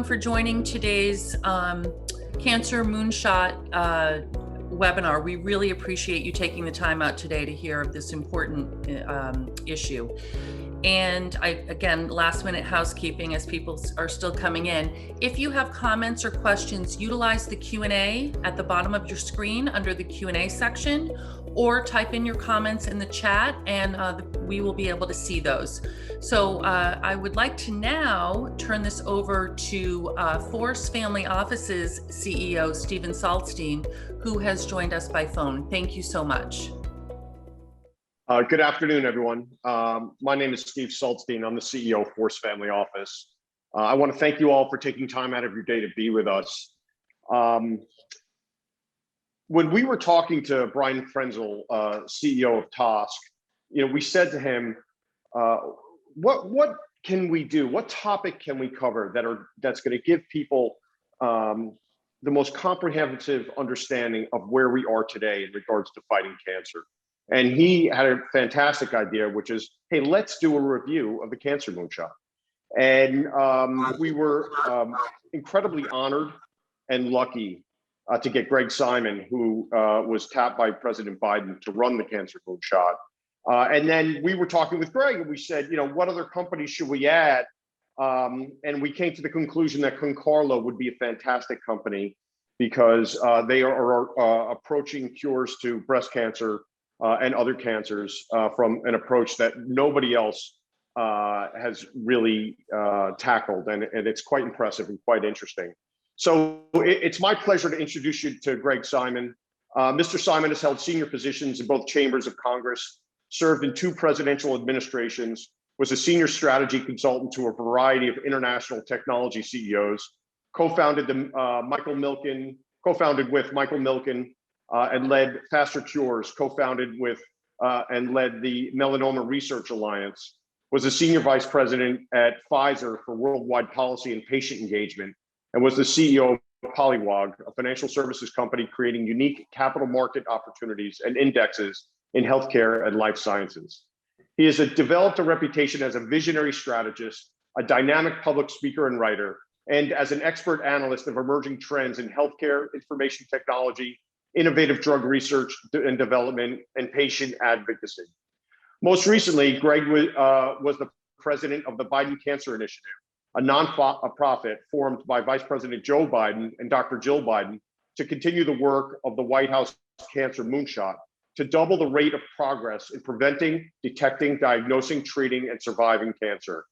everyone for joining today's Cancer Moonshot webinar. We really appreciate you taking the time out today to hear of this important issue. And again, last minute housekeeping as people are still coming in. If you have comments or questions, utilize the Q&A at the bottom of your screen under the Q&A section, or type in your comments in the chat and we will be able to see those. So I would like to now turn this over to Force Family Offices CEO, Steven Saltzstein, who has joined us by phone. Thank you so much. Good afternoon, everyone. My name is Steve Saltzstein. I'm the CEO of Force Family Office. I want to thank you all for taking time out of your day to be with us. When we were talking to Brian Frenzel, CEO of Tosk, we said to him, what can we do? What topic can we cover that's going to give people the most comprehensive understanding of where we are today in regards to fighting cancer? And he had a fantastic idea, which is, hey, let's do a review of the Cancer Moonshot. And we were incredibly honored and lucky to get Greg Simon, who was tapped by President Biden to run the Cancer Moonshot. And then we were talking with Greg and we said, what other companies should we add? And we came to the conclusion that Concarlo would be a fantastic company because they are approaching cures to breast cancer and other cancers from an approach that nobody else has really tackled. And it's quite impressive and quite interesting. So it's my pleasure to introduce you to Greg Simon. Mr. Simon has held senior positions in both chambers of Congress, served in 2 presidential administrations, was a senior strategy consultant to a variety of international technology CEOs, co-founded with Michael Milken, and led Faster Cures, co-founded with and led the Melanoma Research Alliance, was a senior vice president at Pfizer for worldwide policy and patient engagement, and was the CEO of Polywog, a financial services company creating unique capital market opportunities and indexes in healthcare and life sciences. He has developed a reputation as a visionary strategist, a dynamic public speaker and writer, and as an expert analyst of emerging trends in healthcare, information technology, innovative drug research and development, and patient advocacy. Most recently, Greg was the president of the Biden Cancer Initiative, a non-profit formed by Vice President Joe Biden and Dr. Jill Biden to continue the work of the White House Cancer Moonshot to double the rate of progress in preventing, detecting, diagnosing, treating, and surviving cancer.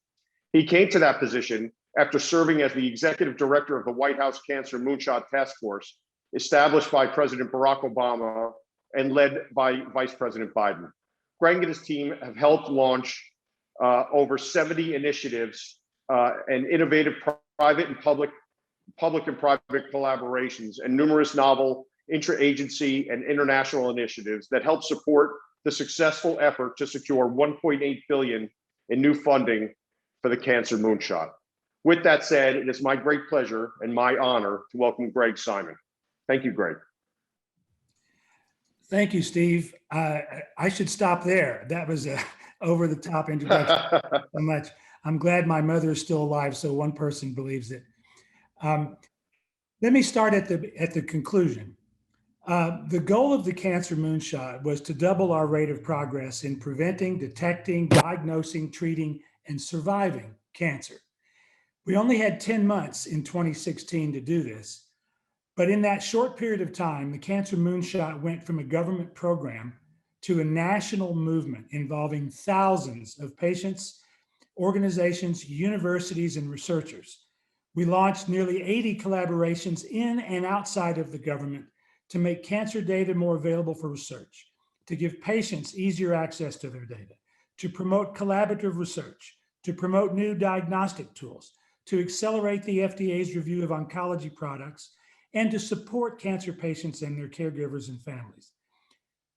He came to that position after serving as the executive director of the White House Cancer Moonshot Task Force, established by President Barack Obama and led by Vice President Biden. Greg and his team have helped launch over 70 initiatives and innovative private and public and private collaborations, and numerous novel intra-agency and international initiatives that help support the successful effort to secure $1.8 billion in new funding for the Cancer Moonshot. With that said, it is my great pleasure and my honor to welcome Greg Simon. Thank you, Greg. Thank you, Steve. I should stop there. That was a over-the-top introduction. So much. I'm glad my mother is still alive, so one person believes it. Let me start at the conclusion. The goal of the Cancer Moonshot was to double our rate of progress in preventing, detecting, diagnosing, treating, and surviving cancer. We only had 10 months in 2016 to do this, but in that short period of time, the Cancer Moonshot went from a government program to a national movement involving thousands of patients, organizations, universities, and researchers. We launched nearly 80 collaborations in and outside of the government to make cancer data more available for research, to give patients easier access to their data, to promote collaborative research, to promote new diagnostic tools, to accelerate the FDA's review of oncology products, and to support cancer patients and their caregivers and families.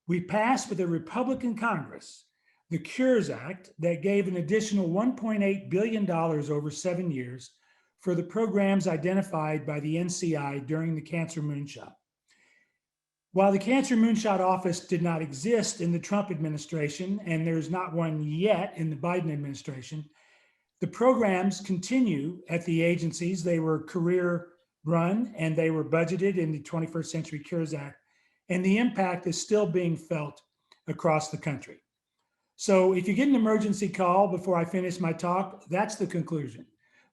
We passed with a Republican Congress the Cures Act that gave an additional $1.8 billion over 7 years for the programs identified by the NCI during the Cancer Moonshot. While the Cancer Moonshot office did not exist in the Trump administration, and there's not one yet in the Biden administration, The programs continue at the agencies. They were career run and they were budgeted in the 21st Century Cures Act, and the impact is still being felt across the country. So if you get an emergency call before I finish my talk, that's the conclusion.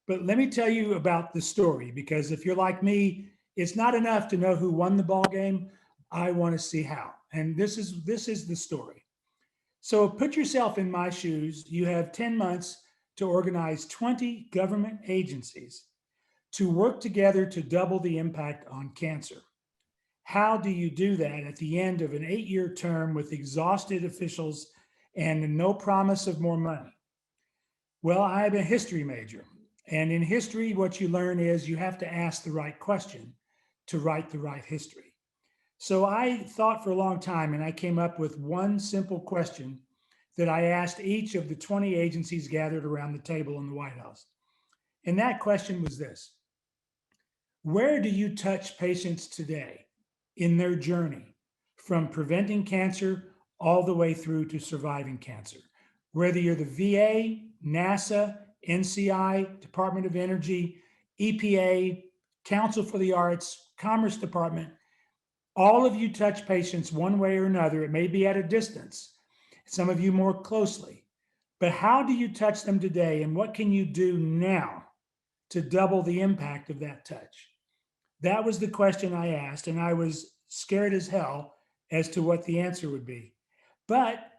But let me tell you about the story, because if you're like me, it's not enough to know who won the ball game. I want to see how. And this is the story. So put yourself in my shoes. You have 10 months to organize 20 government agencies to work together to double the impact on cancer. How do you do that at the end of an 8-year term with exhausted officials and no promise of more money? Well, I'm a history major. And in history, what you learn is you have to ask the right question to write the right history. So I thought for a long time, and I came up with one simple question that I asked each of the 20 agencies gathered around the table in the White House. And that question was this: where do you touch patients today in their journey from preventing cancer all the way through to surviving cancer? Whether you're the VA, NASA, NCI, Department of Energy, EPA, Council for the Arts, Commerce Department, all of you touch patients one way or another. It may be at a distance, some of you more closely, but how do you touch them today, and what can you do now to double the impact of that touch? That was the question I asked, and I was scared as hell as to what the answer would be. But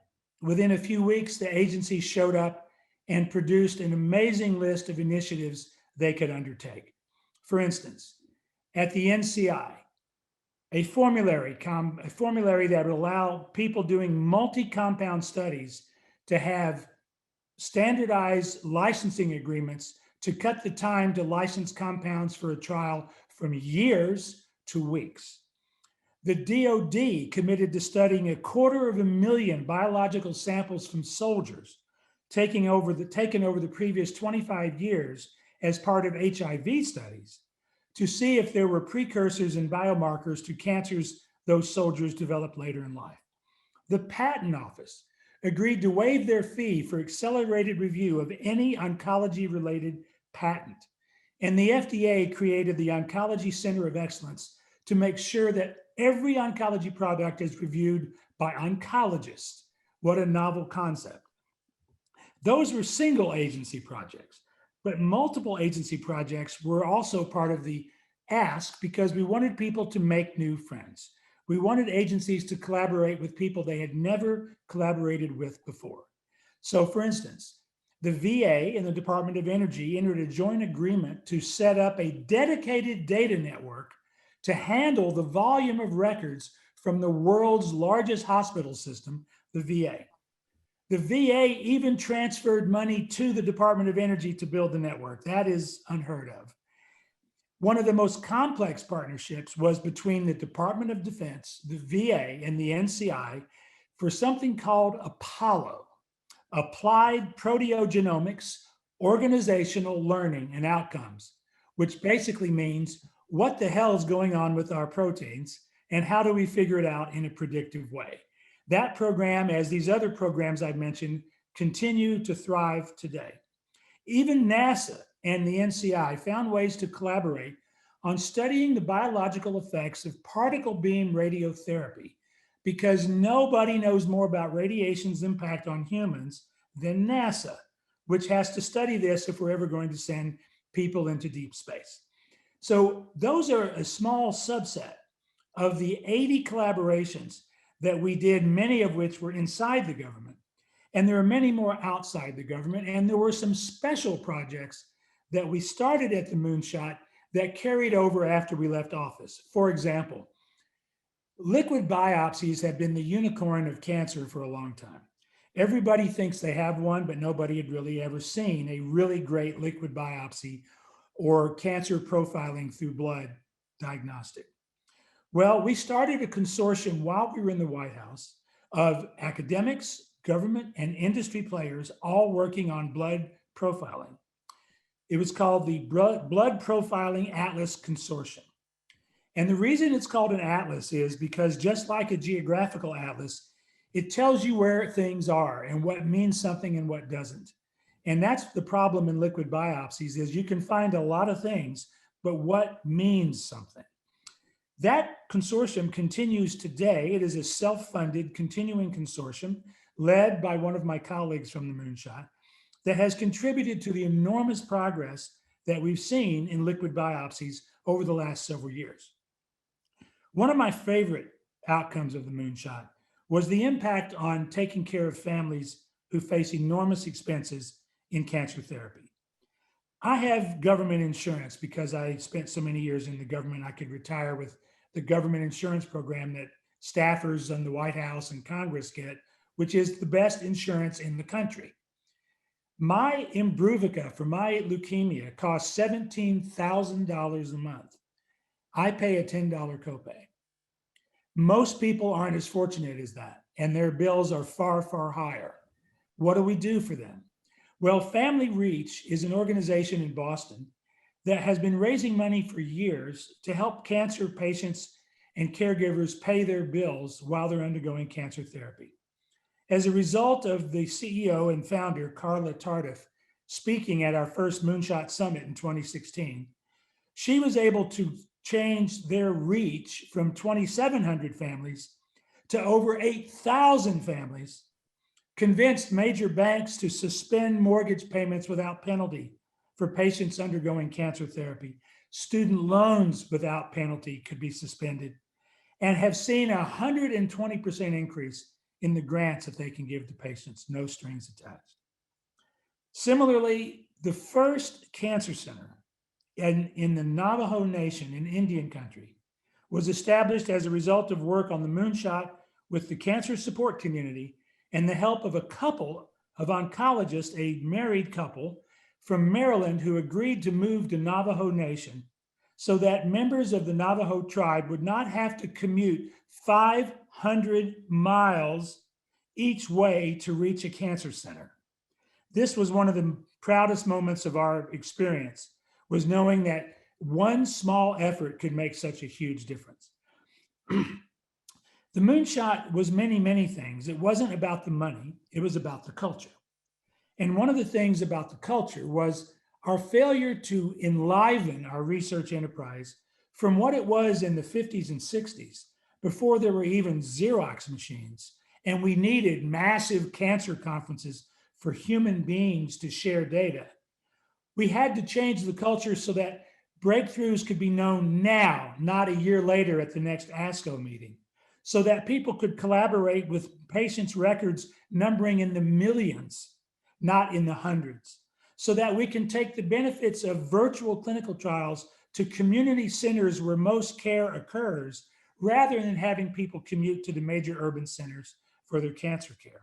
within a few weeks, the agency showed up and produced an amazing list of initiatives they could undertake. For instance, at the NCI, a formulary that would allow people doing multi-compound studies to have standardized licensing agreements to cut the time to license compounds for a trial from years to weeks. The DoD committed to studying 250,000 biological samples from soldiers, taken over the previous 25 years as part of HIV studies, to see if there were precursors and biomarkers to cancers those soldiers developed later in life. The Patent Office agreed to waive their fee for accelerated review of any oncology-related patent. And the FDA created the Oncology Center of Excellence to make sure that every oncology product is reviewed by oncologists. What a novel concept. Those were single agency projects, but multiple agency projects were also part of the ask because we wanted people to make new friends. We wanted agencies to collaborate with people they had never collaborated with before. So for instance, the VA and the Department of Energy entered a joint agreement to set up a dedicated data network to handle the volume of records from the world's largest hospital system, the VA. The VA even transferred money to the Department of Energy to build the network. That is unheard of. One of the most complex partnerships was between the Department of Defense, the VA, and the NCI for something called Apollo, Applied Proteogenomics, Organizational Learning and Outcomes, which basically means what the hell is going on with our proteins and how do we figure it out in a predictive way. That program, as these other programs I've mentioned, continue to thrive today. Even NASA and the NCI found ways to collaborate on studying the biological effects of particle beam radiotherapy, because nobody knows more about radiation's impact on humans than NASA, which has to study this if we're ever going to send people into deep space. So those are a small subset of the 80 collaborations that we did, many of which were inside the government. And there are many more outside the government. And there were some special projects that we started at the Moonshot that carried over after we left office. For example, liquid biopsies have been the unicorn of cancer for a long time. Everybody thinks they have one, but nobody had really ever seen a really great liquid biopsy or cancer profiling through blood diagnostic. Well, we started a consortium while we were in the White House of academics, government, and industry players all working on blood profiling. It was called the Blood Profiling Atlas Consortium. And the reason it's called an atlas is because just like a geographical atlas, it tells you where things are and what means something and what doesn't. And that's the problem in liquid biopsies is you can find a lot of things, but what means something? That consortium continues today. It is a self-funded continuing consortium led by one of my colleagues from the Moonshot that has contributed to the enormous progress that we've seen in liquid biopsies over the last several years. One of my favorite outcomes of the Moonshot was the impact on taking care of families who face enormous expenses in cancer therapy. I have government insurance because I spent so many years in the government. I could retire with the government insurance program that staffers in the White House and Congress get, which is the best insurance in the country. My Imbruvica for my leukemia costs $17,000 a month. I pay a $10 copay. Most people aren't as fortunate as that, and their bills are far, far higher. What do we do for them? Well, Family Reach is an organization in Boston that has been raising money for years to help cancer patients and caregivers pay their bills while they're undergoing cancer therapy. As a result of the CEO and founder, Carla Tardif, speaking at our first Moonshot Summit in 2016, she was able to change their reach from 2,700 families to over 8,000 families, convinced major banks to suspend mortgage payments without penalty for patients undergoing cancer therapy. Student loans without penalty could be suspended, and have seen a 120% increase in the grants that they can give to patients, no strings attached. Similarly, the first cancer center in the Navajo Nation in Indian country was established as a result of work on the Moonshot with the cancer support community and the help of a couple of oncologists, a married couple from Maryland who agreed to move to Navajo Nation so that members of the Navajo tribe would not have to commute 500 miles each way to reach a cancer center. This was one of the proudest moments of our experience, was knowing that one small effort could make such a huge difference. The Moonshot was many, many things. It wasn't about the money, it was about the culture. And one of the things about the culture was our failure to enliven our research enterprise from what it was in the 50s and 60s, before there were even Xerox machines, and we needed massive cancer conferences for human beings to share data. We had to change the culture so that breakthroughs could be known now, not a year later at the next ASCO meeting, so that people could collaborate with patients' records numbering in the millions, not in the hundreds, so that we can take the benefits of virtual clinical trials to community centers where most care occurs, rather than having people commute to the major urban centers for their cancer care.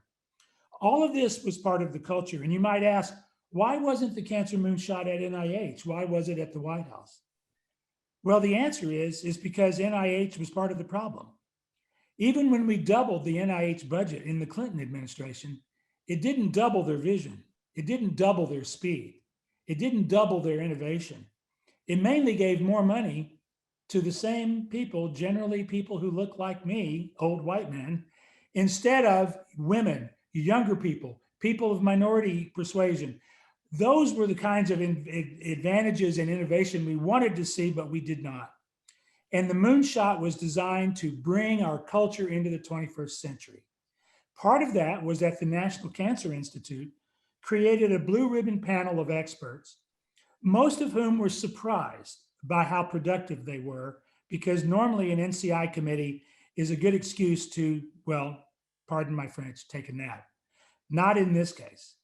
All of this was part of the culture. And you might ask, why wasn't the Cancer Moonshot at NIH? Why was it at the White House? Well, the answer is because NIH was part of the problem. Even when we doubled the NIH budget in the Clinton administration, it didn't double their vision. It didn't double their speed. It didn't double their innovation. It mainly gave more money to the same people, generally people who look like me, old white men, instead of women, younger people, people of minority persuasion. Those were the kinds of advantages and innovation we wanted to see, but we did not. And the Moonshot was designed to bring our culture into the 21st century. Part of that was that the National Cancer Institute created a blue ribbon panel of experts, most of whom were surprised by how productive they were, because normally an NCI committee is a good excuse to, well, pardon my French, take a nap. Not in this case.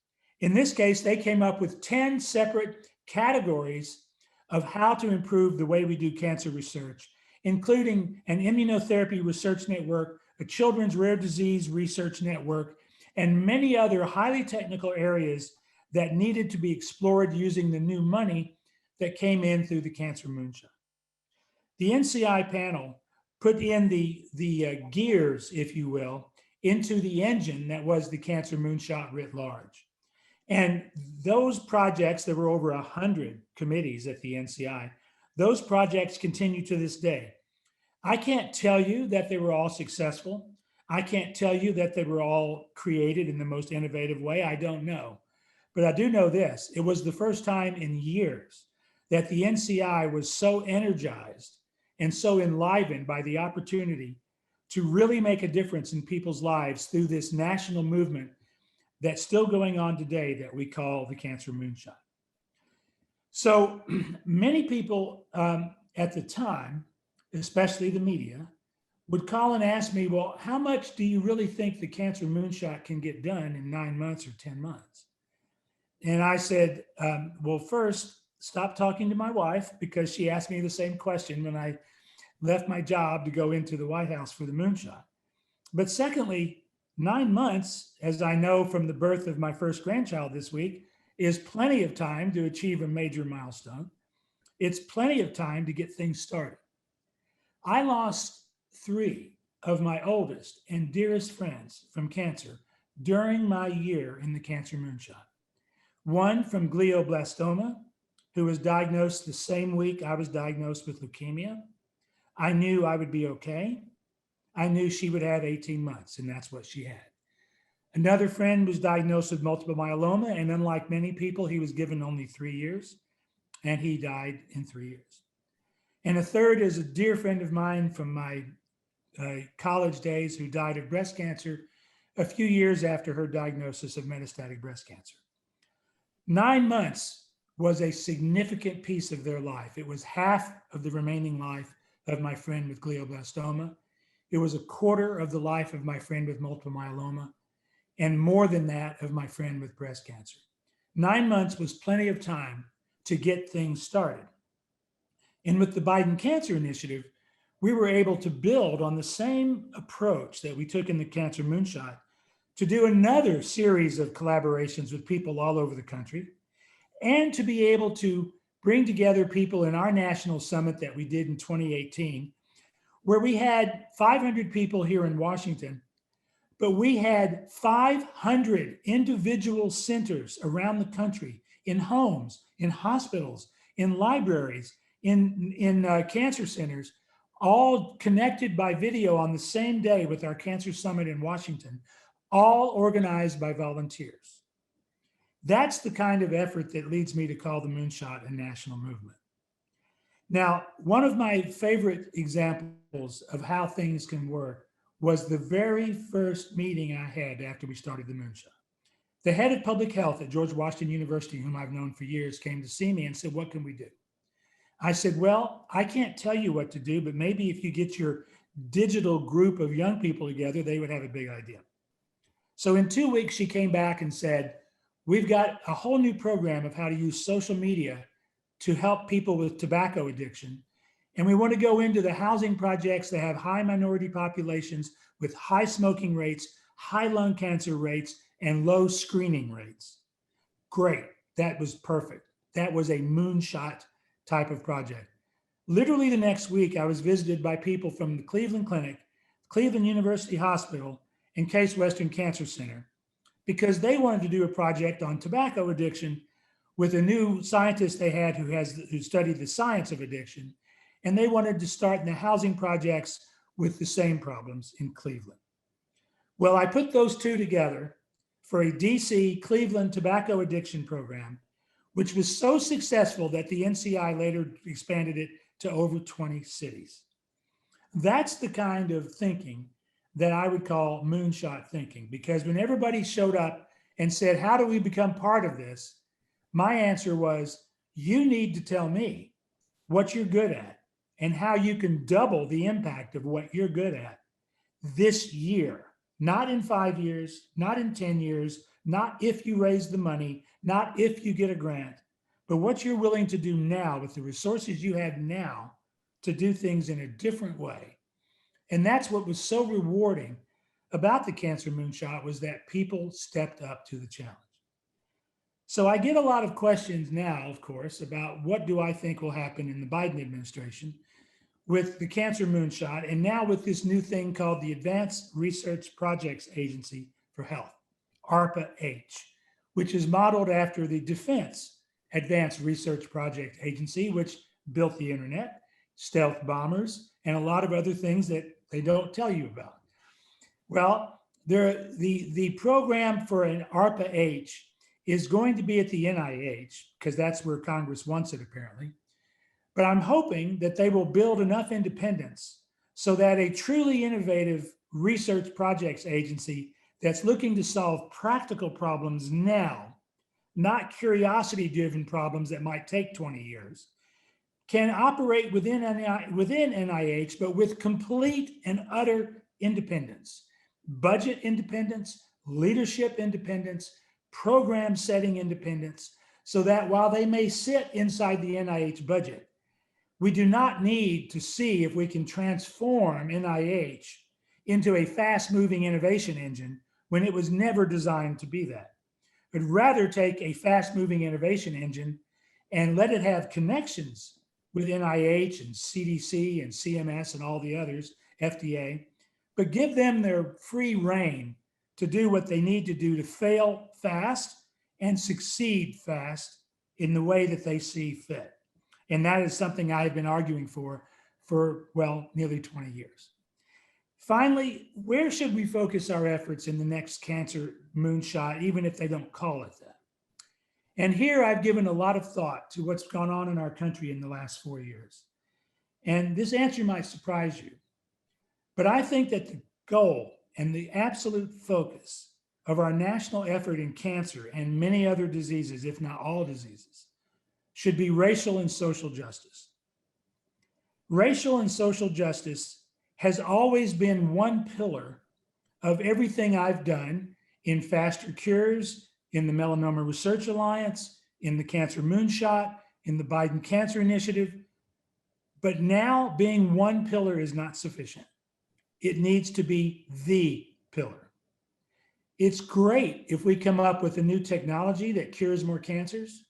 In this case, they came up with 10 separate categories of how to improve the way we do cancer research, including an immunotherapy research network, a children's rare disease research network, and many other highly technical areas that needed to be explored using the new money that came in through the Cancer Moonshot. The NCI panel put in the gears, if you will, into the engine that was the Cancer Moonshot writ large. And those projects, there were over 100 committees at the NCI, those projects continue to this day. I can't tell you that they were all successful. I can't tell you that they were all created in the most innovative way. I don't know. But I do know this, it was the first time in years that the NCI was so energized and so enlivened by the opportunity to really make a difference in people's lives through this national movement that's still going on today that we call the Cancer Moonshot. So many people at the time, especially the media, would call and ask me, well, how much do you really think the Cancer Moonshot can get done in 9 months or 10 months? And I said, well, first, stop talking to my wife, because she asked me the same question when I left my job to go into the White House for the Moonshot. But secondly, 9 months, as I know from the birth of my first grandchild this week, is plenty of time to achieve a major milestone. It's plenty of time to get things started. I lost 3 of my oldest and dearest friends from cancer during my year in the Cancer Moonshot. One from glioblastoma, who was diagnosed the same week I was diagnosed with leukemia. I knew I would be okay. I knew she would have 18 months, and that's what she had. Another friend was diagnosed with multiple myeloma, and unlike many people, he was given only 3 years, and he died in 3 years. And a third is a dear friend of mine from my college days who died of breast cancer a few years after her diagnosis of metastatic breast cancer. 9 months was a significant piece of their life. It was half of the remaining life of my friend with glioblastoma. It was a quarter of the life of my friend with multiple myeloma, and more than that of my friend with breast cancer. 9 months was plenty of time to get things started. And with the Biden Cancer Initiative, we were able to build on the same approach that we took in the Cancer Moonshot to do another series of collaborations with people all over the country, and to be able to bring together people in our national summit that we did in 2018, where we had 500 people here in Washington, but we had 500 individual centers around the country, in homes, in hospitals, in libraries, in cancer centers, all connected by video on the same day with our Cancer Summit in Washington, all organized by volunteers. That's the kind of effort that leads me to call the Moonshot a national movement. Now, one of my favorite examples of how things can work was the very first meeting I had after we started the Moonshot. The head of public health at George Washington University, whom I've known for years, came to see me and said, what can we do? I said, well, I can't tell you what to do, but maybe if you get your digital group of young people together, they would have a big idea. So in 2 weeks, she came back and said, we've got a whole new program of how to use social media to help people with tobacco addiction. And we want to go into the housing projects that have high minority populations with high smoking rates, high lung cancer rates, and low screening rates. Great, that was perfect. That was a moonshot type of project. Literally the next week, I was visited by people from the Cleveland Clinic, Cleveland University Hospital, and Case Western Cancer Center, because they wanted to do a project on tobacco addiction with a new scientist they had who studied the science of addiction. And they wanted to start in the housing projects with the same problems in Cleveland. Well, I put those two together for a DC Cleveland tobacco addiction program, which was so successful that the NCI later expanded it to over 20 cities. That's the kind of thinking that I would call moonshot thinking, because when everybody showed up and said, how do we become part of this? My answer was, you need to tell me what you're good at and how you can double the impact of what you're good at this year, not in 5 years, not in 10 years, not if you raise the money, not if you get a grant, but what you're willing to do now with the resources you have now to do things in a different way. And that's what was so rewarding about the Cancer Moonshot, was that people stepped up to the challenge. So I get a lot of questions now, of course, about what do I think will happen in the Biden administration with the Cancer Moonshot, and now with this new thing called the Advanced Research Projects Agency for Health, ARPA-H, which is modeled after the Defense Advanced Research Project Agency, which built the internet, stealth bombers, and a lot of other things that they don't tell you about. Well, the program for an ARPA-H is going to be at the NIH, because that's where Congress wants it apparently. But I'm hoping that they will build enough independence so that a truly innovative research projects agency that's looking to solve practical problems now, not curiosity-driven problems that might take 20 years, can operate within NIH, but with complete and utter independence, budget independence, leadership independence, program setting independence, so that while they may sit inside the NIH budget, we do not need to see if we can transform NIH into a fast-moving innovation engine when it was never designed to be that, but rather take a fast-moving innovation engine and let it have connections with NIH and CDC and CMS and all the others, FDA, but give them their free rein to do what they need to do to fail fast and succeed fast in the way that they see fit. And that is something I've been arguing for, well, nearly 20 years. Finally, where should we focus our efforts in the next Cancer Moonshot, even if they don't call it that? And here I've given a lot of thought to what's gone on in our country in the last 4 years. And this answer might surprise you, but I think that the goal and the absolute focus of our national effort in cancer and many other diseases, if not all diseases, should be racial and social justice. Racial and social justice has always been one pillar of everything I've done in Faster Cures, in the Melanoma Research Alliance, in the Cancer Moonshot, in the Biden Cancer Initiative. But now being one pillar is not sufficient. It needs to be the pillar. It's great if we come up with a new technology that cures more cancers,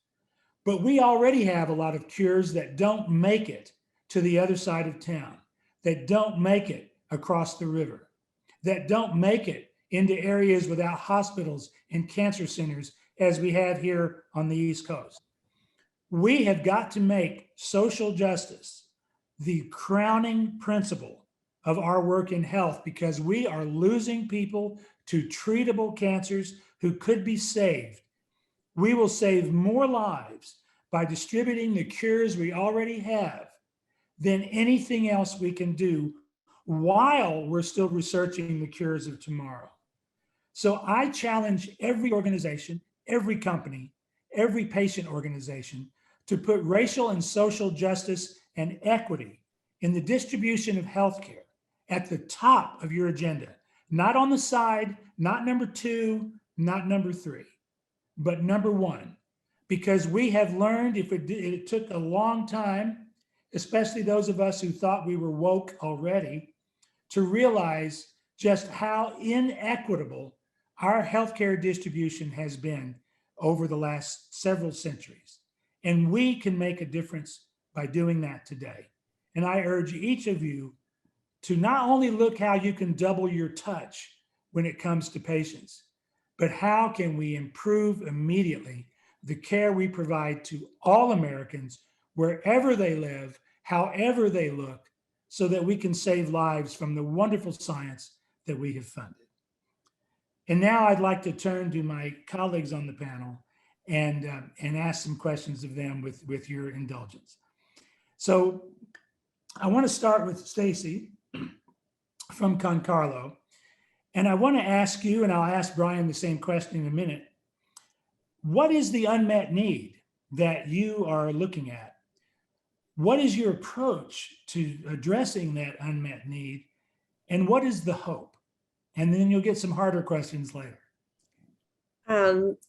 but we already have a lot of cures that don't make it to the other side of town, that don't make it across the river, that don't make it into areas without hospitals and cancer centers as we have here on the East Coast. We have got to make social justice the crowning principle of our work in health, because we are losing people to treatable cancers who could be saved. We will save more lives by distributing the cures we already have than anything else we can do while we're still researching the cures of tomorrow. So I challenge every organization, every company, every patient organization to put racial and social justice and equity in the distribution of healthcare at the top of your agenda, not on the side, not number 2, not number 3, but number 1. Because we have learned, if it took a long time, especially those of us who thought we were woke already, to realize just how inequitable our healthcare distribution has been over the last several centuries. And we can make a difference by doing that today. And I urge each of you to not only look how you can double your touch when it comes to patients, but how can we improve immediately the care we provide to all Americans, wherever they live, however they look, so that we can save lives from the wonderful science that we have funded. And now I'd like to turn to my colleagues on the panel and ask some questions of them with your indulgence. So I want to start with Stacy from Concarlo. And I want to ask you, and I'll ask Brian the same question in a minute, what is the unmet need that you are looking at? What is your approach to addressing that unmet need? And what is the hope? And then you'll get some harder questions later.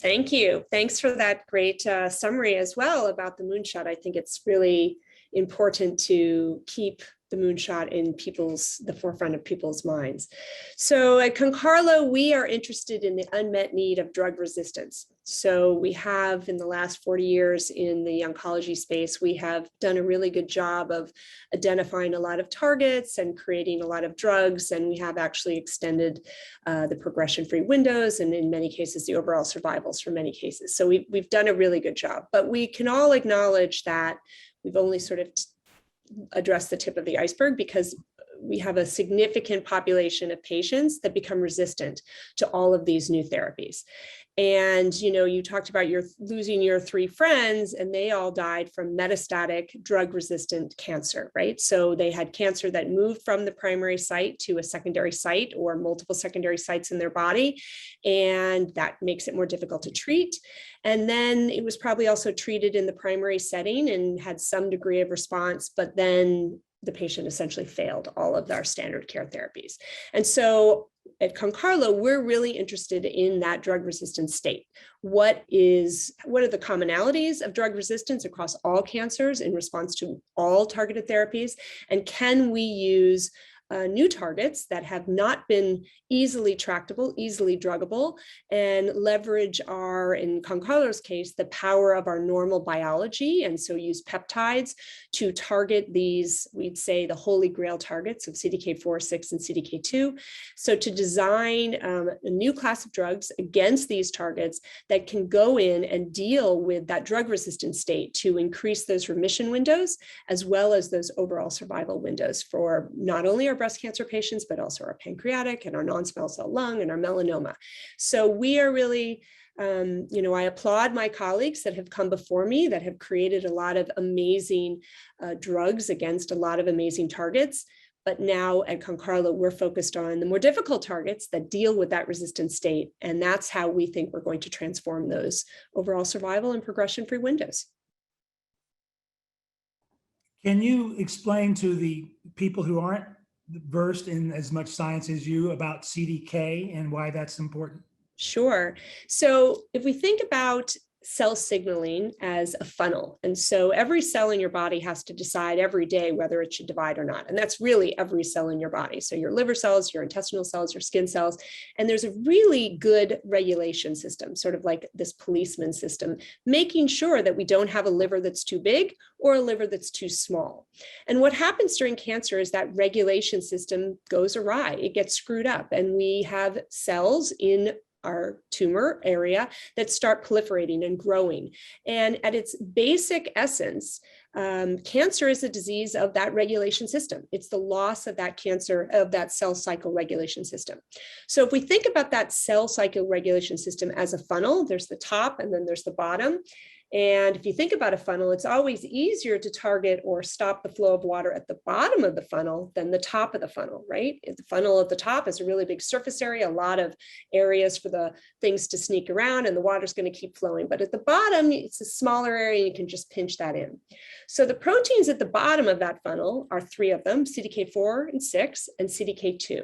Thank you. Thanks for that great summary as well about the Moonshot. I think it's really important to keep the Moonshot in the forefront of people's minds. So at Concarlo, we are interested in the unmet need of drug resistance. So we have, in the last 40 years in the oncology space, we have done a really good job of identifying a lot of targets and creating a lot of drugs. And we have actually extended the progression-free windows, and in many cases, the overall survivals for many cases. So we've done a really good job, but we can all acknowledge that we've only sort of addressed the tip of the iceberg, because we have a significant population of patients that become resistant to all of these new therapies. And, you know, you talked about losing your 3 friends, and they all died from metastatic drug-resistant cancer, right? So they had cancer that moved from the primary site to a secondary site or multiple secondary sites in their body, and that makes it more difficult to treat. And then it was probably also treated in the primary setting and had some degree of response, but then the patient essentially failed all of our standard care therapies. And so at Concarlo, we're really interested in that drug resistance state. What are the commonalities of drug resistance across all cancers in response to all targeted therapies? And can we use new targets that have not been easily tractable, easily druggable, and leverage in Concarlo's case, the power of our normal biology. And so use peptides to target these, we'd say, the holy grail targets of CDK4, 6, and CDK2. So to design a new class of drugs against these targets that can go in and deal with that drug resistant state to increase those remission windows, as well as those overall survival windows for not only our breast cancer patients, but also our pancreatic and our non-small cell lung and our melanoma. So we are really, I applaud my colleagues that have come before me that have created a lot of amazing drugs against a lot of amazing targets. But now at Concarlo, we're focused on the more difficult targets that deal with that resistant state. And that's how we think we're going to transform those overall survival and progression-free windows. Can you explain to the people who aren't versed in as much science as you about CDK and why that's important? Sure. So if we think about cell signaling as a funnel, and so every cell in your body has to decide every day whether it should divide or not. And that's really every cell in your body. So your liver cells, your intestinal cells, your skin cells. And there's a really good regulation system, sort of like this policeman system, making sure that we don't have a liver that's too big or a liver that's too small. And what happens during cancer is that regulation system goes awry. It gets screwed up, and we have cells in our tumor area that start proliferating and growing. And at its basic essence, cancer is a disease of that regulation system. It's the loss of that cancer, of that cell cycle regulation system. So if we think about that cell cycle regulation system as a funnel, there's the top and then there's the bottom. And if you think about a funnel, it's always easier to target or stop the flow of water at the bottom of the funnel than the top of the funnel, right? The funnel at the top is a really big surface area, a lot of areas for the things to sneak around, and the water's going to keep flowing. But at the bottom, it's a smaller area, and you can just pinch that in. So the proteins at the bottom of that funnel are 3 of them, CDK4 and 6 and CDK2.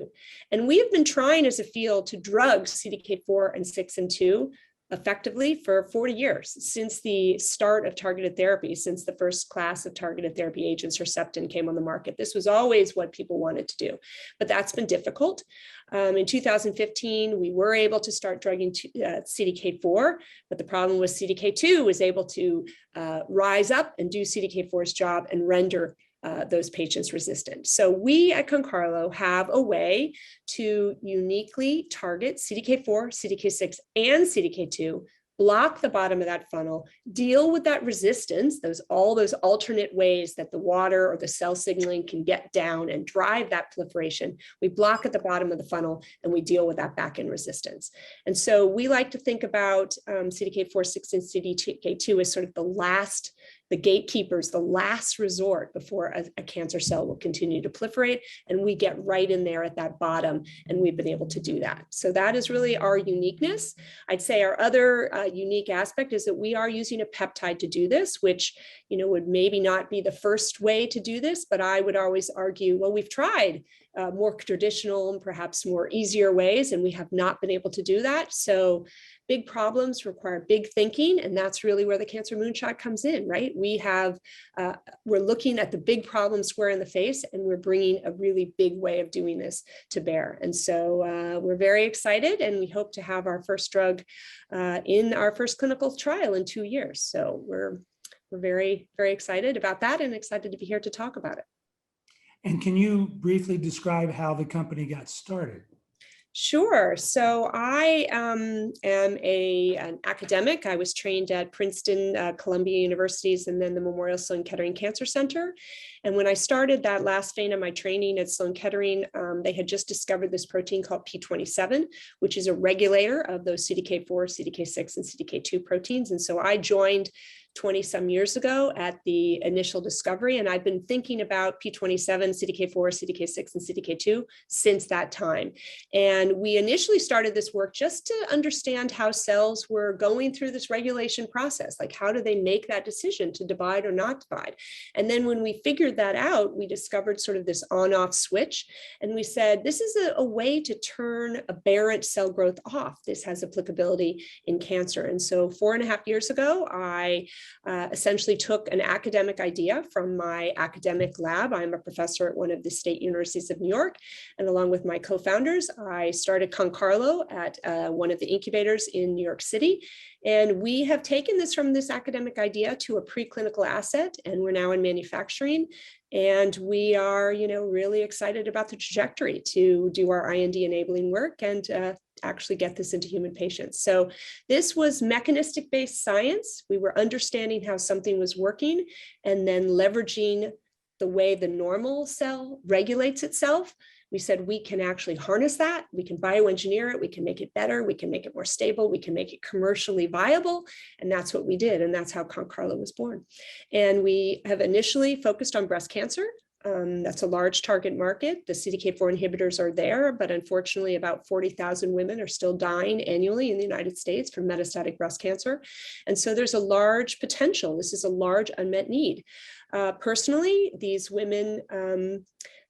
And we have been trying as a field to drug CDK4 and 6 and 2 effectively for 40 years, since the start of targeted therapy, since the first class of targeted therapy agents, Herceptin, came on the market. This was always what people wanted to do, but that's been difficult. In 2015, we were able to start drugging CDK4, but the problem was CDK2 was able to rise up and do CDK4's job and render those patients resistant. So we at Concarlo have a way to uniquely target CDK4, CDK6, and CDK2, block the bottom of that funnel, deal with that resistance, all those alternate ways that the water or the cell signaling can get down and drive that proliferation. We block at the bottom of the funnel and we deal with that back-end resistance. And so we like to think about CDK4, 6, and CDK2 as sort of the gatekeepers, the last resort before a cancer cell will continue to proliferate. And we get right in there at that bottom, and we've been able to do that. So that is really our uniqueness. I'd say our other unique aspect is that we are using a peptide to do this, which would maybe not be the first way to do this, but I would always argue, well, we've tried more traditional and perhaps more easier ways, and we have not been able to do that. So big problems require big thinking, and that's really where the Cancer Moonshot comes in, right? We're looking at the big problem square in the face, and we're bringing a really big way of doing this to bear. And so we're very excited, and we hope to have our first drug in our first clinical trial in 2 years. So we're very, very excited about that and excited to be here to talk about it. And can you briefly describe how the company got started? Sure. So I am an academic. I was trained at Princeton, Columbia Universities, and then the Memorial Sloan Kettering Cancer Center. And when I started that last vein of my training at Sloan Kettering, they had just discovered this protein called P27, which is a regulator of those CDK4, CDK6, and CDK2 proteins. And so I joined 20 some years ago at the initial discovery. And I've been thinking about P27, CDK4, CDK6, and CDK2 since that time. And we initially started this work just to understand how cells were going through this regulation process. Like, how do they make that decision to divide or not divide? And then when we figured that out, we discovered sort of this on-off switch. And we said, this is a way to turn aberrant cell growth off. This has applicability in cancer. And so 4.5 years ago, I essentially took an academic idea from my academic lab. I'm a professor at one of the state universities of New York. And along with my co-founders, I started Concarlo at one of the incubators in New York City. And we have taken this from this academic idea to a preclinical asset, and we're now in manufacturing. And we are, really excited about the trajectory to do our IND enabling work and actually get this into human patients. So this was mechanistic-based science. We were understanding how something was working and then leveraging the way the normal cell regulates itself. We said we can actually harness that. We can bioengineer it. We can make it better. We can make it more stable. We can make it commercially viable. And that's what we did. And that's how Concarlo was born. And we have initially focused on breast cancer. That's a large target market. The CDK4 inhibitors are there, but unfortunately about 40,000 women are still dying annually in the United States from metastatic breast cancer. And so there's a large potential. This is a large unmet need. Personally, these women,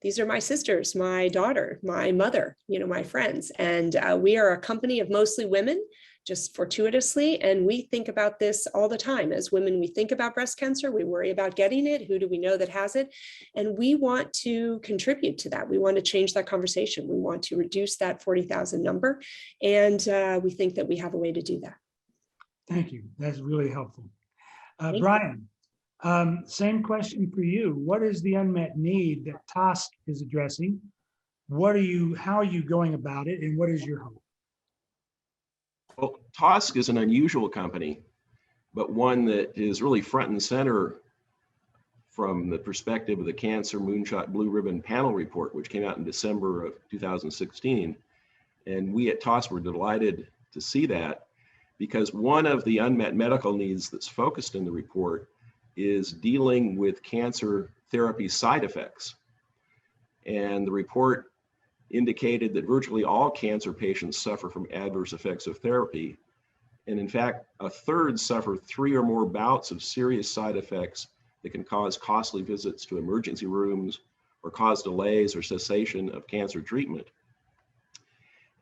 these are my sisters, my daughter, my mother, my friends. And we are a company of mostly women, just fortuitously. And we think about this all the time. As women, we think about breast cancer. We worry about getting it. Who do we know that has it? And we want to contribute to that. We want to change that conversation. We want to reduce that 40,000 number. And we think that we have a way to do that. Thank you. That's really helpful. Brian, same question for you. What is the unmet need that Tosk is addressing? How are you going about it? And what is your hope? Well, Tosk is an unusual company, but one that is really front and center from the perspective of the Cancer Moonshot Blue Ribbon Panel Report, which came out in December of 2016. And we at Tosk were delighted to see that, because one of the unmet medical needs that's focused in the report is dealing with cancer therapy side effects. And the report indicated that virtually all cancer patients suffer from adverse effects of therapy. And in fact, a third suffer 3 or more bouts of serious side effects that can cause costly visits to emergency rooms or cause delays or cessation of cancer treatment.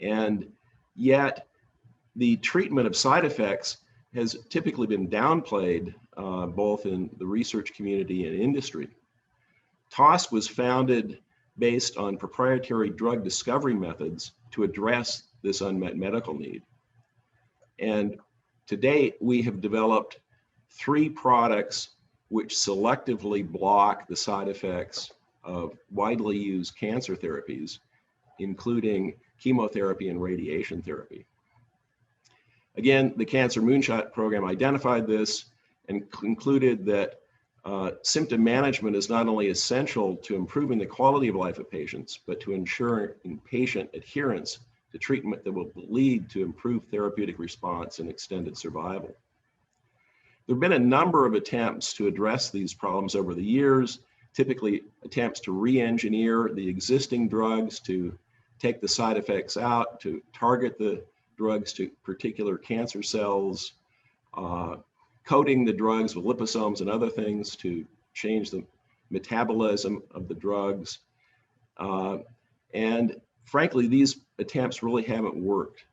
And yet, the treatment of side effects has typically been downplayed both in the research community and industry. Tosk was founded based on proprietary drug discovery methods to address this unmet medical need. And to date, we have developed 3 products which selectively block the side effects of widely used cancer therapies, including chemotherapy and radiation therapy. Again, the Cancer Moonshot program identified this and concluded that symptom management is not only essential to improving the quality of life of patients, but to ensuring patient adherence to treatment that will lead to improved therapeutic response and extended survival. There have been a number of attempts to address these problems over the years, typically attempts to re-engineer the existing drugs to take the side effects out, to target the drugs to particular cancer cells, coating the drugs with liposomes and other things to change the metabolism of the drugs. And frankly, these attempts really haven't worked.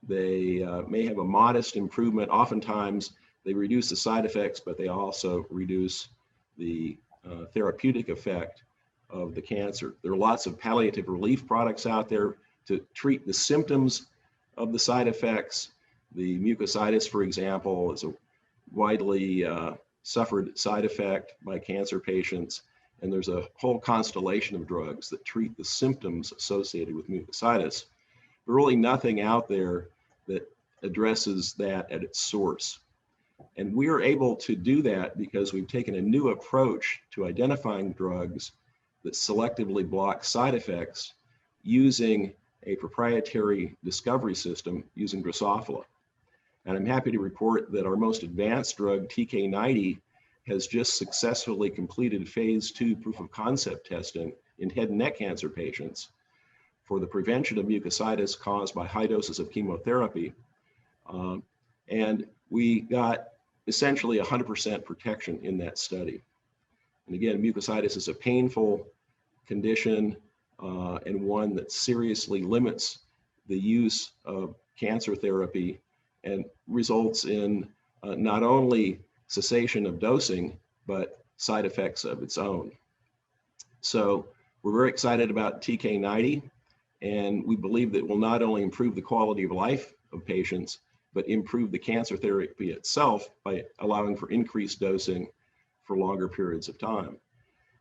They may have a modest improvement. Oftentimes, they reduce the side effects, but they also reduce the therapeutic effect of the cancer. There are lots of palliative relief products out there to treat the symptoms of the side effects. The mucositis, for example, is a widely suffered side effect by cancer patients. And there's a whole constellation of drugs that treat the symptoms associated with mucositis. really nothing out there that addresses that at its source. And we are able to do that because we've taken a new approach to identifying drugs that selectively block side effects using a proprietary discovery system using Drosophila. And I'm happy to report that our most advanced drug, TK90, has just successfully completed phase 2 proof of concept testing in head and neck cancer patients for the prevention of mucositis caused by high doses of chemotherapy. And we got essentially 100% protection in that study. And again, mucositis is a painful condition and one that seriously limits the use of cancer therapy and results in not only cessation of dosing, but side effects of its own. So we're very excited about TK90, and we believe that it will not only improve the quality of life of patients, but improve the cancer therapy itself by allowing for increased dosing for longer periods of time.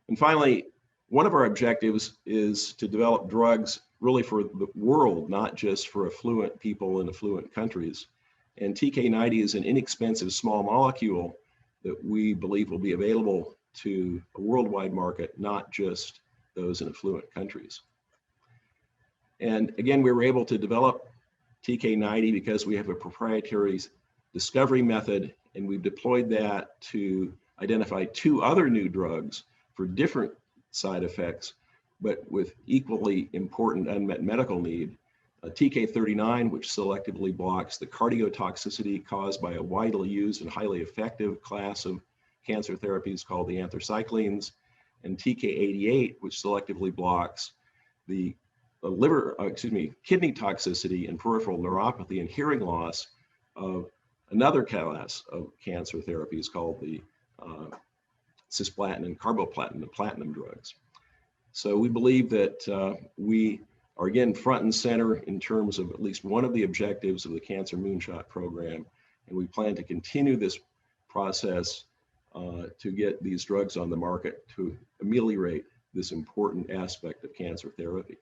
And finally, one of our objectives is to develop drugs really for the world, not just for affluent people in affluent countries. And TK90 is an inexpensive small molecule that we believe will be available to a worldwide market, not just those in affluent countries. And again, we were able to develop TK90 because we have a proprietary discovery method, and we've deployed that to identify 2 other new drugs for different side effects, but with equally important unmet medical need. TK39, which selectively blocks the cardiotoxicity caused by a widely used and highly effective class of cancer therapies called the anthracyclines, and TK88, which selectively blocks the kidney toxicity and peripheral neuropathy and hearing loss of another class of cancer therapies called the cisplatin and carboplatin, the platinum drugs. So we believe that we are again front and center in terms of at least one of the objectives of the Cancer Moonshot program, and we plan to continue this process to get these drugs on the market to ameliorate this important aspect of cancer therapy.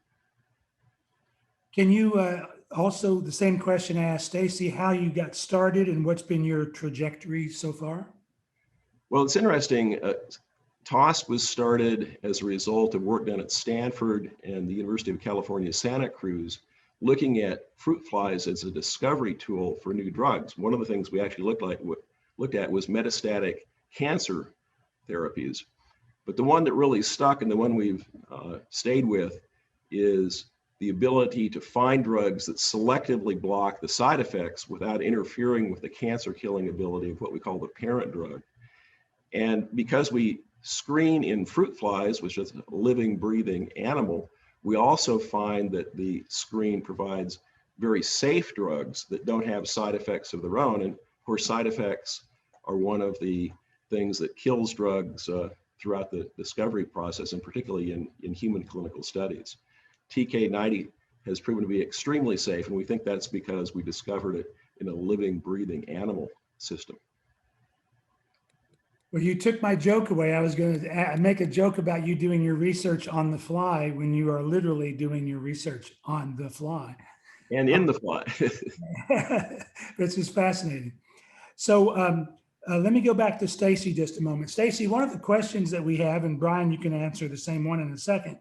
Can you also, the same question I asked Stacy, how you got started and what's been your trajectory so far? Well, it's interesting. Tosk was started as a result of work done at Stanford and the University of California, Santa Cruz, looking at fruit flies as a discovery tool for new drugs. One of the things we actually looked at was metastatic cancer therapies. But the one that really stuck and the one we've stayed with is the ability to find drugs that selectively block the side effects without interfering with the cancer killing ability of what we call the parent drug. And because we screen in fruit flies, which is a living, breathing animal, we also find that the screen provides very safe drugs that don't have side effects of their own. And of course, side effects are one of the things that kills drugs throughout the discovery process, and particularly in human clinical studies. TK90 has proven to be extremely safe, and we think that's because we discovered it in a living, breathing animal system. Well, you took my joke away. I was going to make a joke about you doing your research on the fly when you are literally doing your research on the fly. And in the fly. This is fascinating. So let me go back to Stacy just a moment. Stacy, one of the questions that we have, and Brian, you can answer the same one in a second,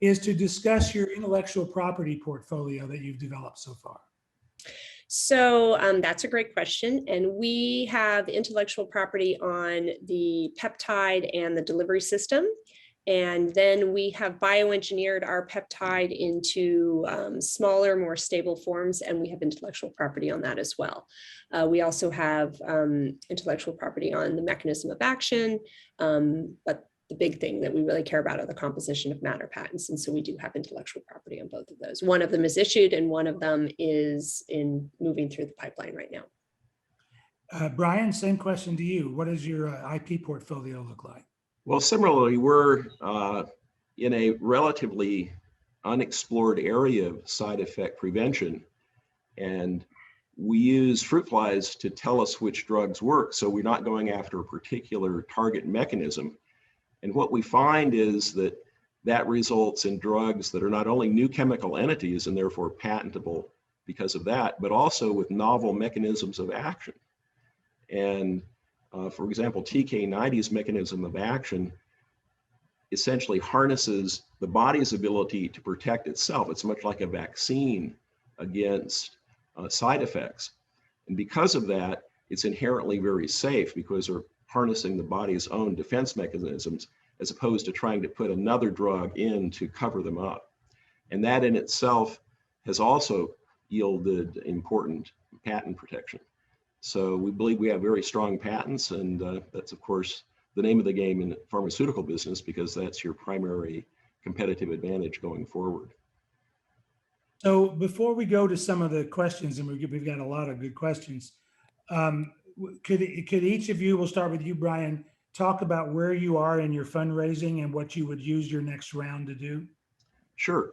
is to discuss your intellectual property portfolio that you've developed so far. So that's a great question. And we have intellectual property on the peptide and the delivery system. And then we have bioengineered our peptide into smaller, more stable forms, and we have intellectual property on that as well. We also have intellectual property on the mechanism of action, but the big thing that we really care about are the composition of matter patents. And so we do have intellectual property on both of those. One of them is issued and one of them is in moving through the pipeline right now. Brian, same question to you. What does your IP portfolio look like? Well, similarly, we're in a relatively unexplored area of side effect prevention. And we use fruit flies to tell us which drugs work. So we're not going after a particular target mechanism. And what we find is that that results in drugs that are not only new chemical entities and therefore patentable because of that, but also with novel mechanisms of action. And for example, TK90's mechanism of action essentially harnesses the body's ability to protect itself. It's much like a vaccine against side effects. And because of that, it's inherently very safe because they're harnessing the body's own defense mechanisms as opposed to trying to put another drug in to cover them up. And that in itself has also yielded important patent protection. So we believe we have very strong patents, and that's of course the name of the game in the pharmaceutical business because that's your primary competitive advantage going forward. So before we go to some of the questions, and we've got a lot of good questions, could each of you, we'll start with you, Brian, talk about where you are in your fundraising and what you would use your next round to do? Sure.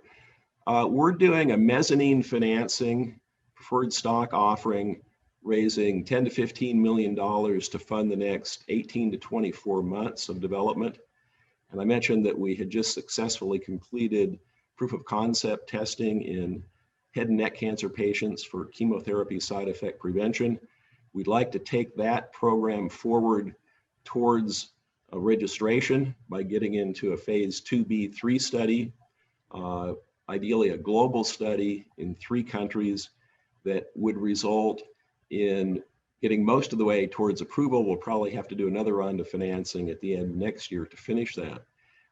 We're doing a mezzanine financing, preferred stock offering, raising $10 to $15 million to fund the next 18 to 24 months of development. And I mentioned that we had just successfully completed proof of concept testing in head and neck cancer patients for chemotherapy side effect prevention. We'd like to take that program forward towards a registration by getting into a phase 2b/3 study, ideally a global study in 3 countries that would result in getting most of the way towards approval. We'll probably have to do another round of financing at the end of next year to finish that.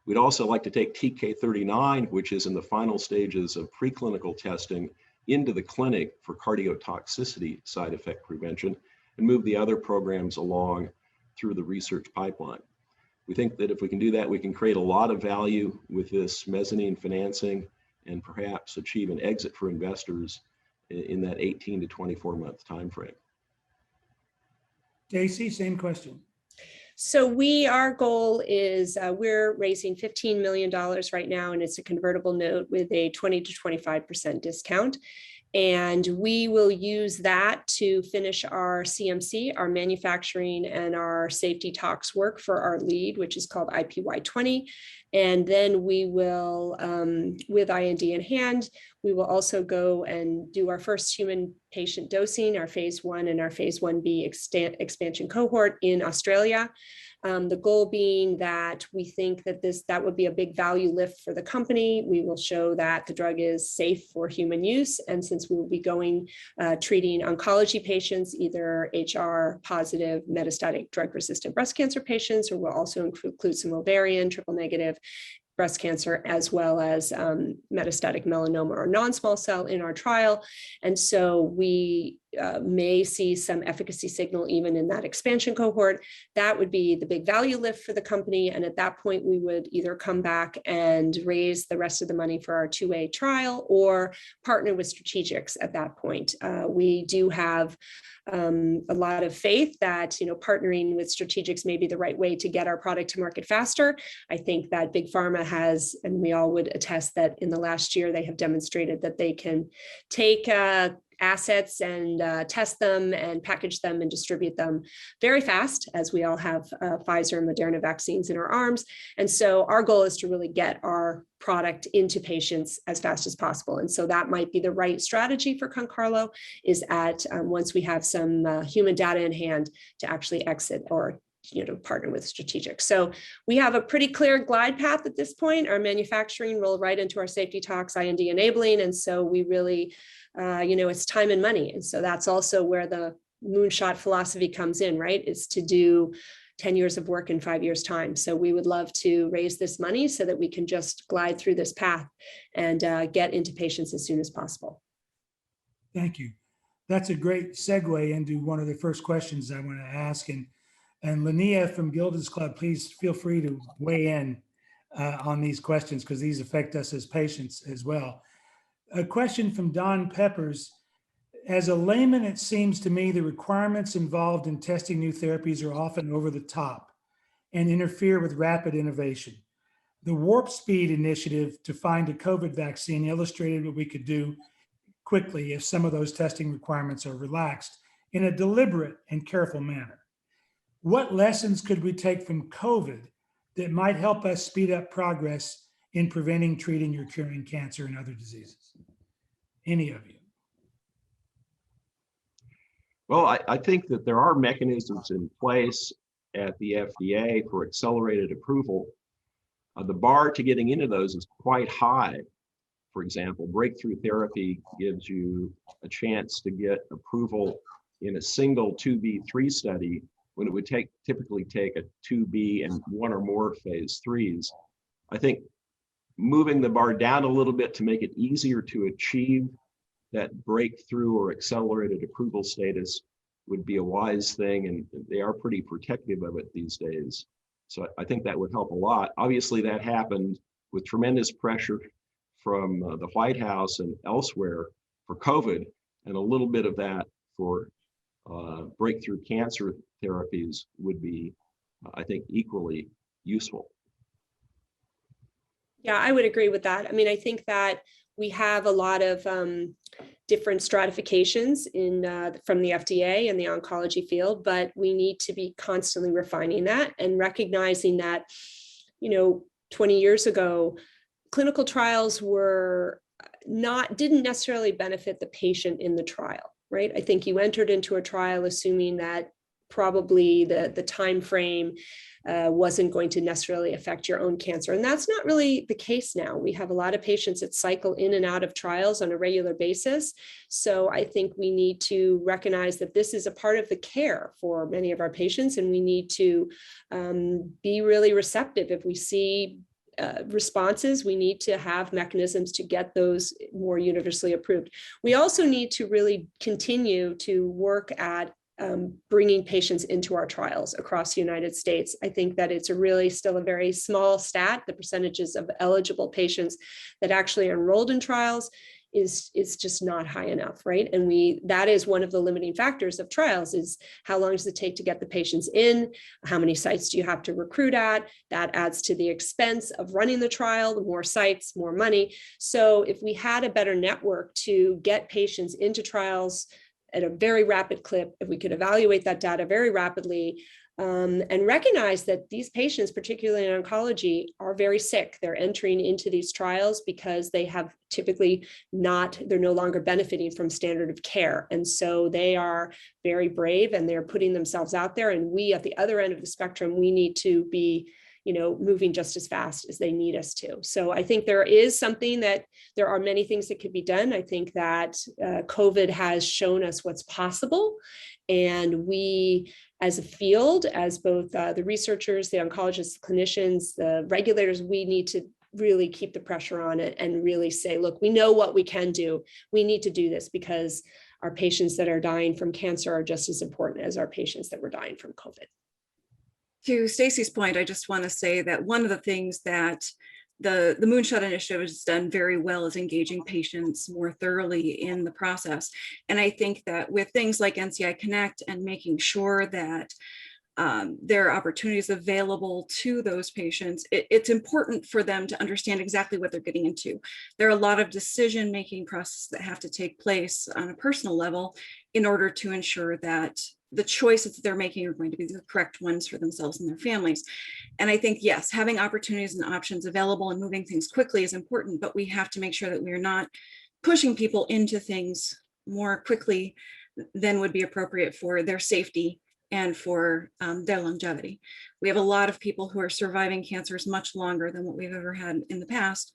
We'd also like to take TK39, which is in the final stages of preclinical testing, into the clinic for cardiotoxicity side effect prevention and move the other programs along through the research pipeline. We think that if we can do that, we can create a lot of value with this mezzanine financing and perhaps achieve an exit for investors in that 18 to 24 month time frame. Stacy, same question. So our goal is we're raising $15 million right now, and it's a convertible note with a 20 to 25% discount. And we will use that to finish our CMC, our manufacturing, and our safety tox work for our lead, which is called IPY20. And then we will, with IND in hand, we will also go and do our first human patient dosing, our phase 1 and our phase 1b expansion cohort in Australia. The goal being that we think that that would be a big value lift for the company. We will show that the drug is safe for human use. And since we will be treating oncology patients, either HR positive metastatic drug resistant breast cancer patients, or we'll also include some ovarian, triple negative breast cancer, as well as metastatic melanoma or non-small cell in our trial. And so we may see some efficacy signal even in that expansion cohort. That would be the big value lift for the company. And at that point, we would either come back and raise the rest of the money for our 2A trial or partner with strategics at that point. We do have a lot of faith that partnering with strategics may be the right way to get our product to market faster. I think that Big Pharma has, and we all would attest that in the last year, they have demonstrated that they can take assets and test them and package them and distribute them very fast, as we all have Pfizer and Moderna vaccines in our arms. And so our goal is to really get our product into patients as fast as possible. And so that might be the right strategy for Concarlo, is once we have some human data in hand to actually exit or partner with strategics. So we have a pretty clear glide path at this point. Our manufacturing roll right into our safety tox IND enabling. And so we really, it's time and money. And so that's also where the Moonshot philosophy comes in, right? Is to do 10 years of work in 5 years' time. So we would love to raise this money so that we can just glide through this path and get into patients as soon as possible. Thank you. That's a great segue into one of the first questions I want to ask. And Linnea from Gilda's Club, please feel free to weigh in on these questions because these affect us as patients as well. A question from Don Peppers. As a layman, it seems to me the requirements involved in testing new therapies are often over the top and interfere with rapid innovation. The Warp Speed initiative to find a COVID vaccine illustrated what we could do quickly if some of those testing requirements are relaxed in a deliberate and careful manner. What lessons could we take from COVID that might help us speed up progress in preventing, treating, or curing cancer and other diseases? Any of you? Well, I think that there are mechanisms in place at the FDA for accelerated approval. The bar to getting into those is quite high. For example, breakthrough therapy gives you a chance to get approval in a single 2B3 study when it would typically take a 2B and one or more phase 3s. I think moving the bar down a little bit to make it easier to achieve that breakthrough or accelerated approval status would be a wise thing, and they are pretty protective of it these days. So I think that would help a lot. Obviously, that happened with tremendous pressure from the White House and elsewhere for COVID, and a little bit of that for breakthrough cancer therapies would be, I think, equally useful. Yeah, I would agree with that. I mean, I think that we have a lot of different stratifications from the FDA and the oncology field, but we need to be constantly refining that and recognizing that, 20 years ago, clinical trials didn't necessarily benefit the patient in the trial, right? I think you entered into a trial assuming that probably the time frame wasn't going to necessarily affect your own cancer. And that's not really the case now. We have a lot of patients that cycle in and out of trials on a regular basis. So I think we need to recognize that this is a part of the care for many of our patients, and we need to be really receptive. If we see responses, we need to have mechanisms to get those more universally approved. We also need to really continue to work at bringing patients into our trials across the United States. I think that it's still a very small stat. The percentages of eligible patients that actually enrolled in trials is just not high enough, right? And that is one of the limiting factors of trials, is how long does it take to get the patients in? How many sites do you have to recruit at? That adds to the expense of running the trial. The more sites, more money. So if we had a better network to get patients into trials at a very rapid clip, if we could evaluate that data very rapidly, and recognize that these patients, particularly in oncology, are very sick. They're entering into these trials because they have they're no longer benefiting from standard of care. And so they are very brave and they're putting themselves out there. And we, at the other end of the spectrum, we need to be moving just as fast as they need us to. So I think there are many things that could be done. I think that COVID has shown us what's possible. And we, as a field, as both the researchers, the oncologists, clinicians, the regulators, we need to really keep the pressure on it and really say, look, we know what we can do. We need to do this because our patients that are dying from cancer are just as important as our patients that were dying from COVID. To Stacy's point, I just want to say that one of the things that the Moonshot Initiative has done very well is engaging patients more thoroughly in the process. And I think that with things like NCI Connect and making sure that there are opportunities available to those patients, it's important for them to understand exactly what they're getting into. There are a lot of decision-making processes that have to take place on a personal level in order to ensure that the choices that they're making are going to be the correct ones for themselves and their families. And I think, yes, having opportunities and options available and moving things quickly is important, but we have to make sure that we are not pushing people into things more quickly than would be appropriate for their safety and for their longevity. We have a lot of people who are surviving cancers much longer than what we've ever had in the past.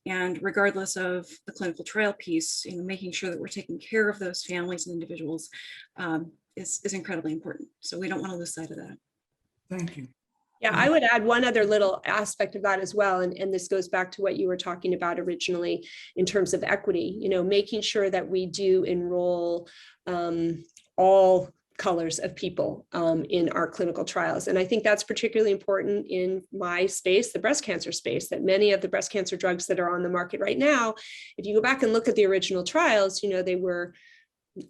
And regardless of the clinical trial piece, making sure that we're taking care of those families and individuals is incredibly important. So we don't want to lose sight of that. Thank you. Yeah, I would add one other little aspect of that as well. And this goes back to what you were talking about originally in terms of equity, making sure that we do enroll all colors of people in our clinical trials. And I think that's particularly important in my space, the breast cancer space, that many of the breast cancer drugs that are on the market right now, if you go back and look at the original trials, they were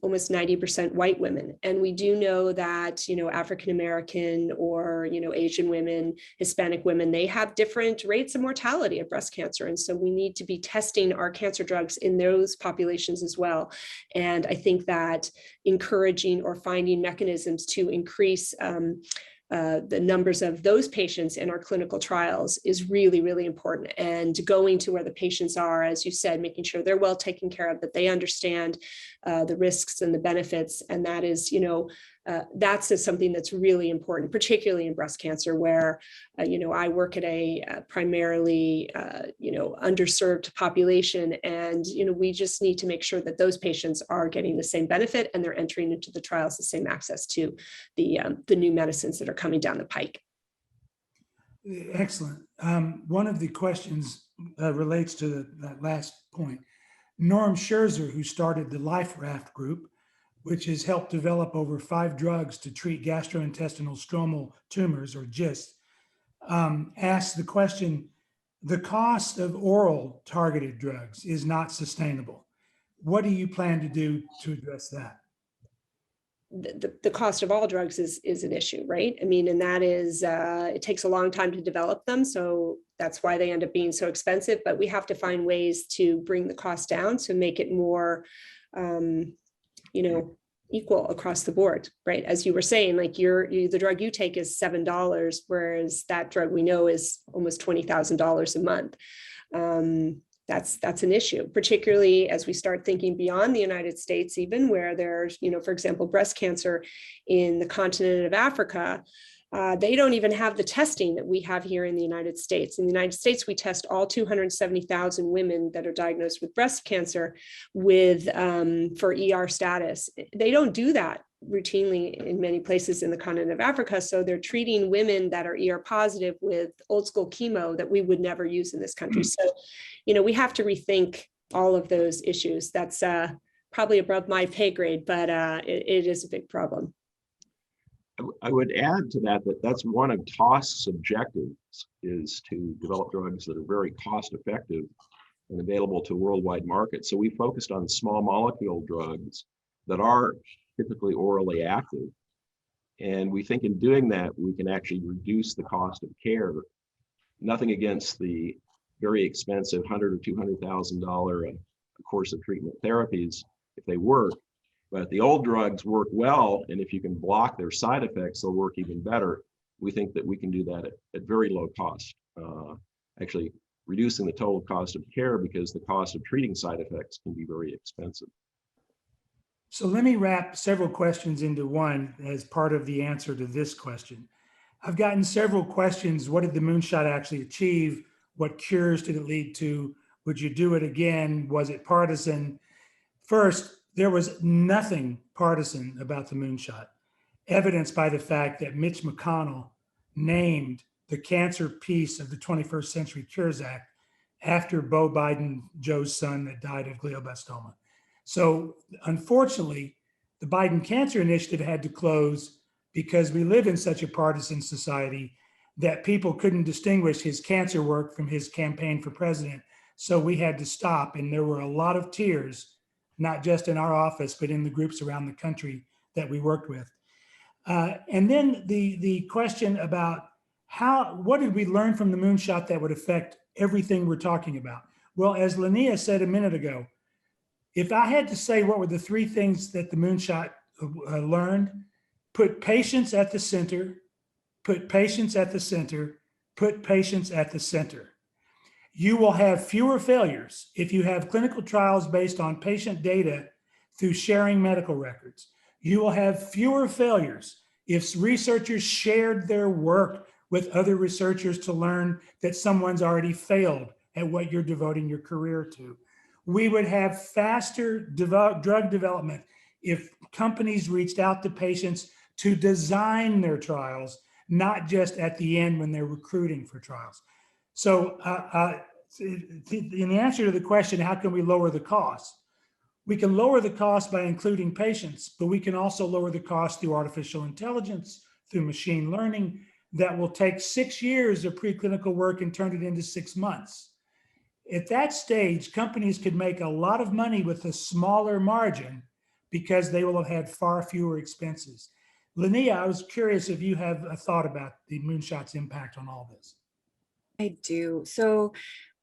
almost 90% white women. And we do know that, African-American or, Asian women, Hispanic women, they have different rates of mortality of breast cancer. And so we need to be testing our cancer drugs in those populations as well. And I think that encouraging or finding mechanisms to increase the numbers of those patients in our clinical trials is really, really important. And going to where the patients are, as you said, making sure they're well taken care of, that they understand the risks and the benefits. And that is, that's something that's really important, particularly in breast cancer, where, I work at a primarily, underserved population. And, we just need to make sure that those patients are getting the same benefit and they're entering into the trials the same access to the new medicines that are coming down the pike. Excellent. One of the questions relates to that last point. Norm Scherzer, who started the Life Raft group, which has helped develop over 5 drugs to treat gastrointestinal stromal tumors, or GIST, asked the question, the cost of oral targeted drugs is not sustainable. What do you plan to do to address that? The cost of all drugs is an issue, right? I mean, and that is, it takes a long time to develop them. So that's why they end up being so expensive, but we have to find ways to bring the cost down to make it more, equal across the board, right? As you were saying, like the drug you take is $7, whereas that drug we know is almost $20,000 a month. That's an issue, particularly as we start thinking beyond the United States, even where there's, for example, breast cancer in the continent of Africa. They don't even have the testing that we have here in the United States. In the United States, we test all 270,000 women that are diagnosed with breast cancer for ER status. They don't do that routinely in many places in the continent of Africa. So they're treating women that are ER positive with old school chemo that we would never use in this country. So, we have to rethink all of those issues. That's probably above my pay grade, but it is a big problem. I would add to that that's one of Tosk's objectives, is to develop drugs that are very cost effective and available to worldwide markets. So we focused on small molecule drugs that are typically orally active. And we think in doing that, we can actually reduce the cost of care. Nothing against the very expensive $100,000 or $200,000 a course of treatment therapies if they work. But the old drugs work well, and if you can block their side effects, they'll work even better. We think that we can do that at very low cost, actually reducing the total cost of care, because the cost of treating side effects can be very expensive. So let me wrap several questions into one as part of the answer to this question. I've gotten several questions. What did the Moonshot actually achieve? What cures did it lead to? Would you do it again? Was it partisan? First, there was nothing partisan about the Moonshot, evidenced by the fact that Mitch McConnell named the cancer piece of the 21st Century Cures Act after Beau Biden, Joe's son, that died of glioblastoma. So unfortunately, the Biden Cancer Initiative had to close because we live in such a partisan society that people couldn't distinguish his cancer work from his campaign for president. So we had to stop, and there were a lot of tears, not just in our office, but in the groups around the country that we worked with. And then the question about what did we learn from the Moonshot that would affect everything we're talking about? Well, as Linnea said a minute ago, if I had to say what were the 3 things that the Moonshot learned: put patients at the center, put patients at the center, put patients at the center. You will have fewer failures if you have clinical trials based on patient data through sharing medical records. You will have fewer failures if researchers shared their work with other researchers to learn that someone's already failed at what you're devoting your career to. We would have faster drug development if companies reached out to patients to design their trials, not just at the end when they're recruiting for trials. So in the answer to the question, how can we lower the cost? We can lower the cost by including patients, but we can also lower the cost through artificial intelligence, through machine learning, that will take 6 years of preclinical work and turn it into 6 months. At that stage, companies could make a lot of money with a smaller margin because they will have had far fewer expenses. Linnea, I was curious if you have a thought about the Moonshot's impact on all this. I do. So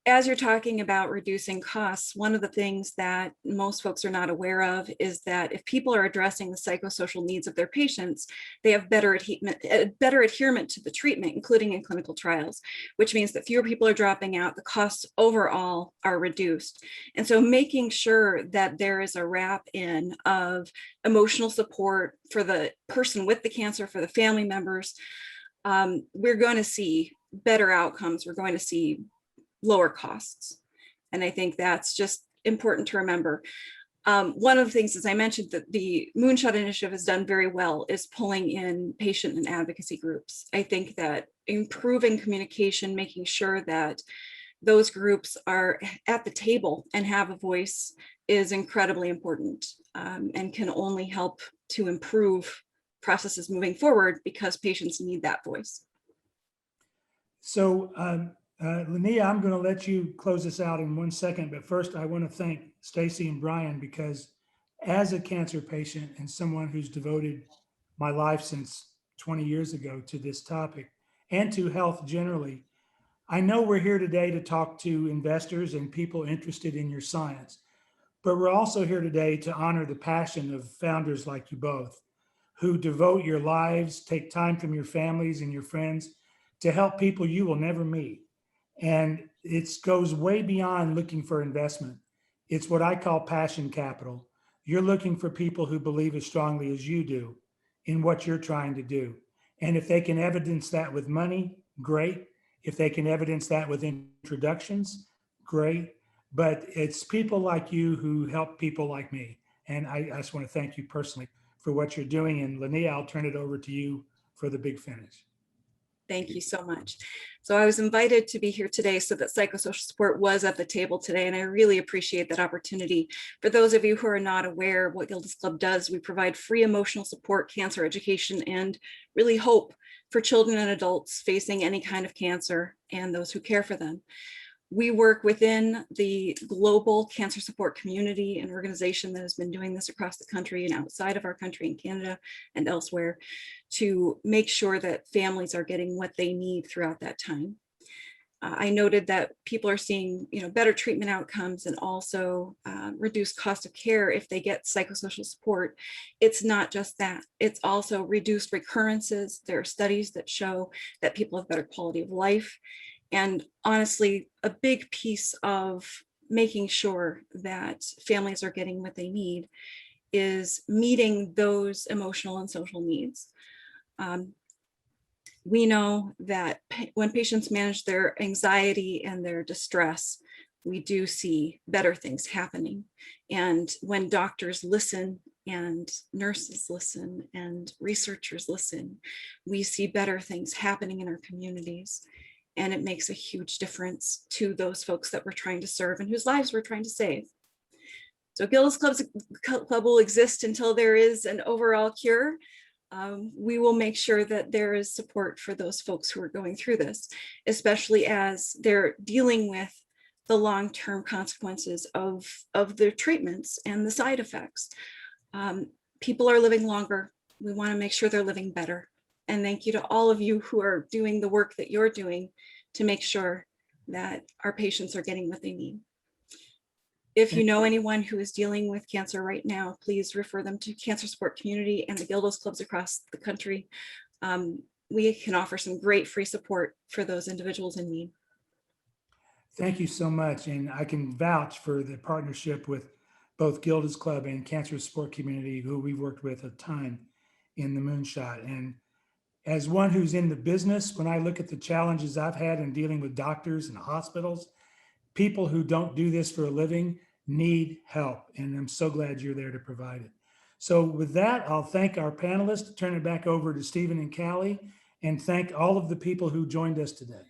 as you're talking about reducing costs, one of the things that most folks are not aware of is that if people are addressing the psychosocial needs of their patients, they have better adherence to the treatment, including in clinical trials, which means that fewer people are dropping out, the costs overall are reduced. And so making sure that there is a wrap in of emotional support for the person with the cancer, for the family members, we're going to see better outcomes. We're going to see lower costs. And I think that's just important to remember. One of the things, as I mentioned, that the Moonshot Initiative has done very well is pulling in patient and advocacy groups. I think that improving communication, making sure that those groups are at the table and have a voice is incredibly important, and can only help to improve processes moving forward because patients need that voice. So Linnea, I'm going to let you close this out in 1 second, but first I want to thank Stacy and Brian, because as a cancer patient and someone who's devoted my life since 20 years ago to this topic and to health generally, I know we're here today to talk to investors and people interested in your science, but we're also here today to honor the passion of founders like you both, who devote your lives, take time from your families and your friends to help people you will never meet. And it goes way beyond looking for investment. It's what I call passion capital. You're looking for people who believe as strongly as you do in what you're trying to do. And if they can evidence that with money, great. If they can evidence that with introductions, great. But it's people like you who help people like me. And I just want to thank you personally for what you're doing. And Linnea, I'll turn it over to you for the big finish. Thank you so much. So I was invited to be here today so that psychosocial support was at the table today, and I really appreciate that opportunity. For those of you who are not aware of what Gilda's Club does, we provide free emotional support, cancer education, and really hope for children and adults facing any kind of cancer and those who care for them. We work within the global cancer support community, an organization that has been doing this across the country and outside of our country in Canada and elsewhere, to make sure that families are getting what they need throughout that time. I noted that people are seeing, better treatment outcomes and also reduced cost of care if they get psychosocial support. It's not just that, it's also reduced recurrences. There are studies that show that people have better quality of life. And honestly, a big piece of making sure that families are getting what they need is meeting those emotional and social needs. We know that when patients manage their anxiety and their distress, we do see better things happening. And when doctors listen and nurses listen and researchers listen, we see better things happening in our communities. And it makes a huge difference to those folks that we're trying to serve and whose lives we're trying to save. So Gilda's Club will exist until there is an overall cure. We will make sure that there is support for those folks who are going through this, especially as they're dealing with the long-term consequences of their treatments and the side effects. People are living longer. We want to make sure they're living better. And thank you to all of you who are doing the work that you're doing to make sure that our patients are getting what they need. If you know anyone who is dealing with cancer right now, please refer them to Cancer Support Community and the Gilda's Clubs across the country. We can offer some great free support for those individuals in need. Thank you so much. And I can vouch for the partnership with both Gilda's Club and Cancer Support Community, who we've worked with a ton in the Moonshot. And as one who's in the business, when I look at the challenges I've had in dealing with doctors and hospitals, people who don't do this for a living need help. And I'm so glad you're there to provide it. So with that, I'll thank our panelists, turn it back over to Stephen and Callie, and thank all of the people who joined us today.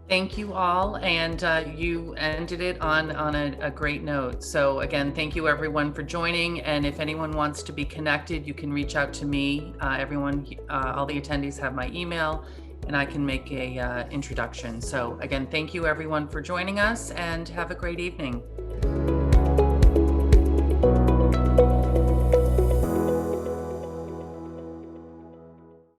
Thank you all, and you ended it on a great note. So again, thank you everyone for joining, and if anyone wants to be connected, you can reach out to me. All the attendees have my email, and I can make a introduction. So again, thank you everyone for joining us, and have a great evening.